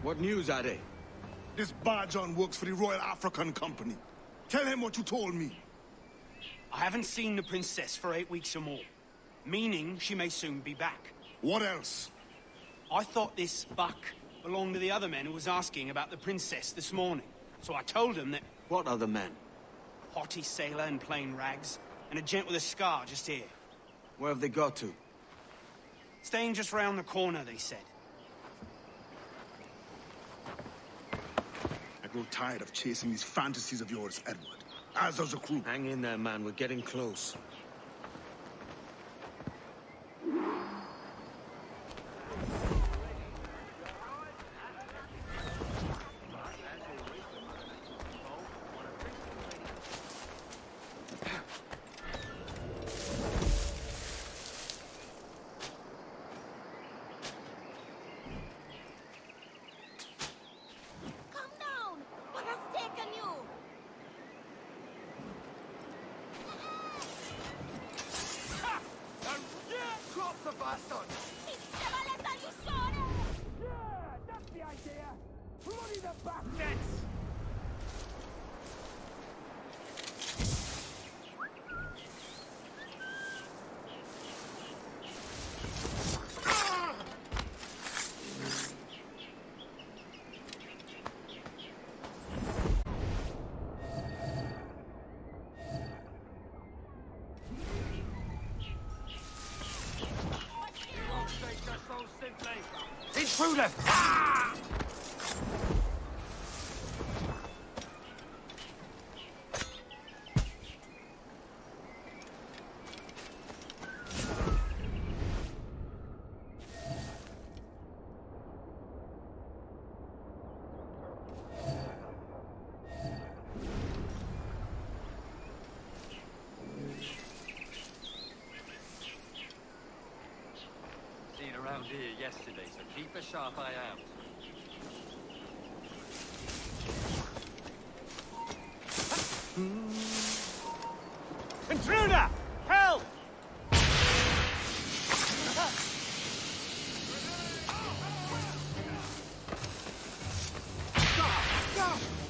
What news are they? This Barjon works for the Royal African Company. Tell him what you told me. I haven't seen the princess for 8 weeks or more, meaning she may soon be back. What else? I thought this buck belonged to the other men who was asking about the princess this morning. So I told him that... What other men? Haughty sailor in plain rags, and a gent with a scar just here. Where have they got to? Staying just round the corner, they said. I grow tired of chasing these fantasies of yours, Edward. As does the crew. Hang in there, man. We're getting close. Intruder! Around here yesterday, so keep a sharp eye out. Intruder! Help!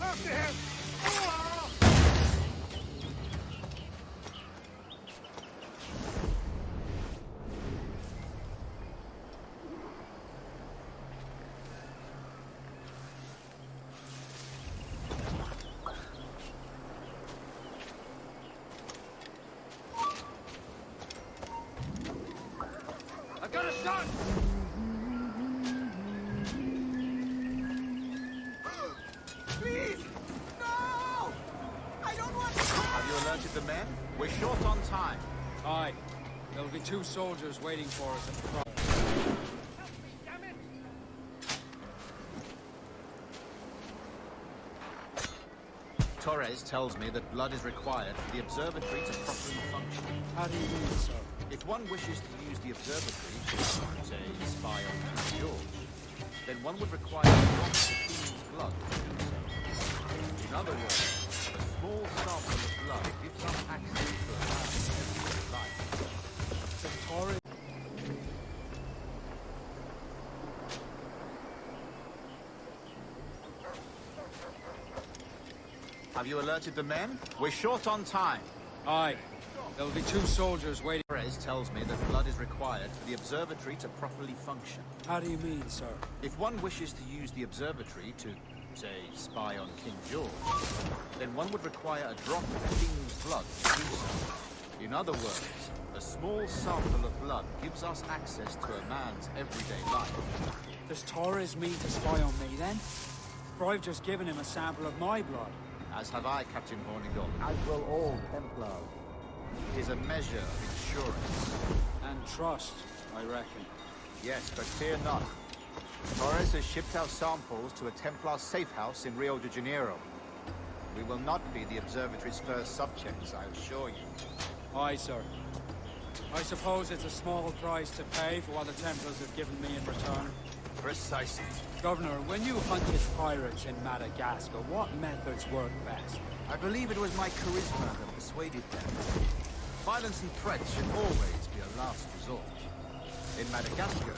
After him! Got a shot! Please! No! I don't want to... Have you alerted the men? We're short on time. Aye. There'll be 2 soldiers waiting for us at the front. Torres tells me that blood is required for the observatory to properly function. How do you mean, sir? If one wishes to use the observatory to, say, spy on King George, then one would require a drop of the King's blood to do so. In other words, a small sample of blood gives us access to a man's everyday life. The Torres... Have you alerted the men? We're short on time. Aye. There'll be 2 soldiers waiting. Torres tells me that blood is required for the observatory to properly function. How do you mean, sir? If one wishes to use the observatory to, say, spy on King George, then one would require a drop of the King's blood to do so. In other words, a small sample of blood gives us access to a man's everyday life. Does Torres mean to spy on me, then? For I've just given him a sample of my blood. As have I, Captain Hornigold. As will all Templars. It is a measure of insurance. And trust, I reckon. Yes, but fear not. Torres has shipped our samples to a Templar safe house in Rio de Janeiro. We will not be the observatory's first subjects, I assure you. Aye, sir. I suppose it's a small price to pay for what the Templars have given me in return. Precisely. Governor, when you hunted pirates in Madagascar, what methods worked best? I believe it was my charisma that persuaded them. Violence and threats should always be a last resort. In Madagascar,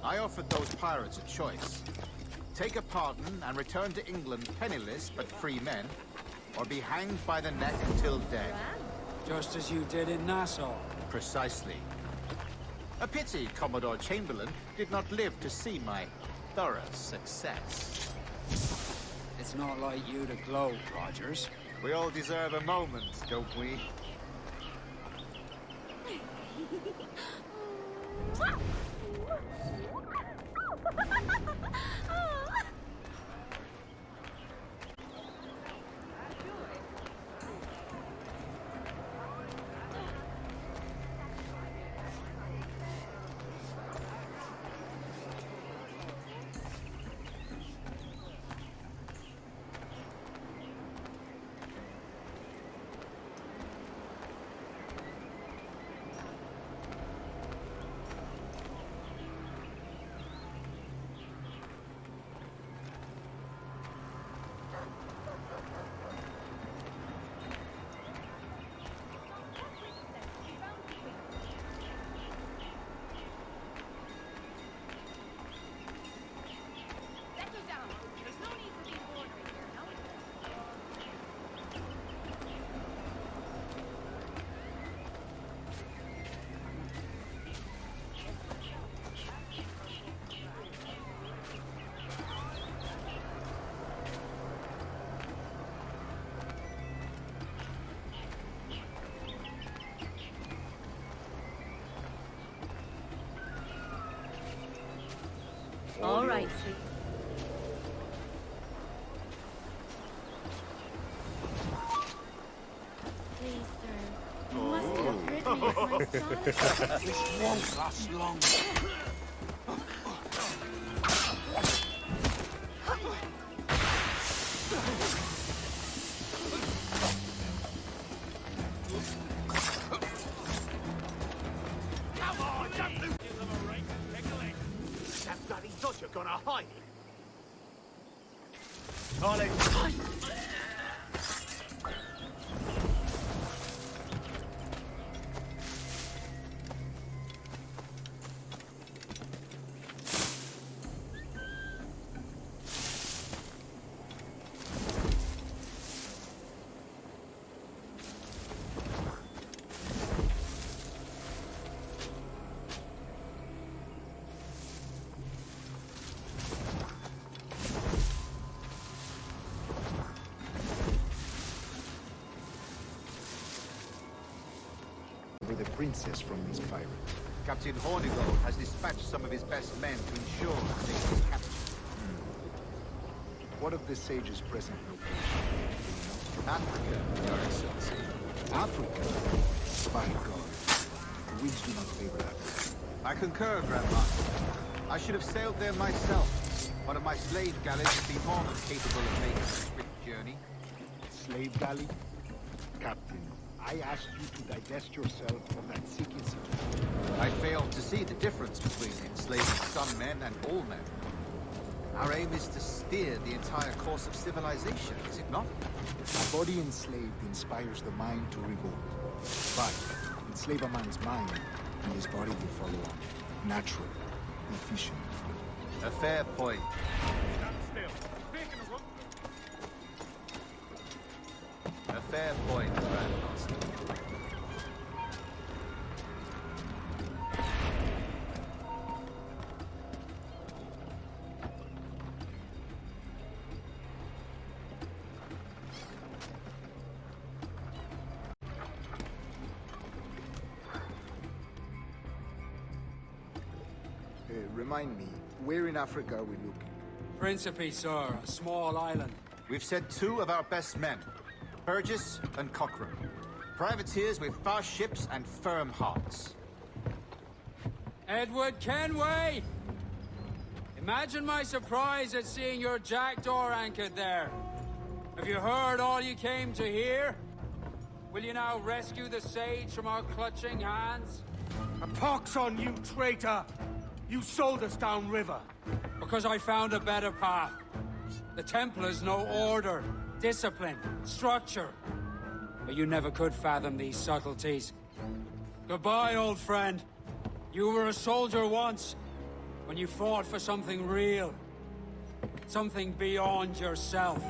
I offered those pirates a choice. take a pardon and return to England penniless but free men, or be hanged by the neck until dead. Just as you did in Nassau. Precisely. A pity Commodore Chamberlain did not live to see my thorough success. It's not like you to gloat, Rogers. We all deserve a moment, don't we? All right, sweet. Please, sir. You must have rid me of my son. This won't last long. The princess from this pirate. Captain Hornigold has dispatched some of his best men to ensure Sage's capture. What of the Sage's present location? Africa, Your Excellency. Africa? By God. The winds do not favor Africa. I concur, Grandmaster. I should have sailed there myself. One of my slave galleys would be more than capable of making a swift journey. Slave galley? Captain, I asked you to divest yourself of that sick institution. I failed to see the difference between enslaving some men and all men. Our aim is to steer the entire course of civilization, is it not? A body enslaved inspires the mind to revolt. But enslave a man's mind, and his body will follow on. Natural, efficient. A fair point. A fair point, Grandmaster. Remind me, where in Africa are we looking? Principe, sir. A small island. We've sent 2 of our best men, Burgess and Cochrane. Privateers with fast ships and firm hearts. Edward Kenway! Imagine my surprise at seeing your jackdaw anchored there. Have you heard all you came to hear? Will you now rescue the Sage from our clutching hands? A pox on you, traitor! You sold us downriver. Because I found a better path. The Templars know order, discipline, structure. But you never could fathom these subtleties. Goodbye, old friend. You were a soldier once, when you fought for something real. Something beyond yourself.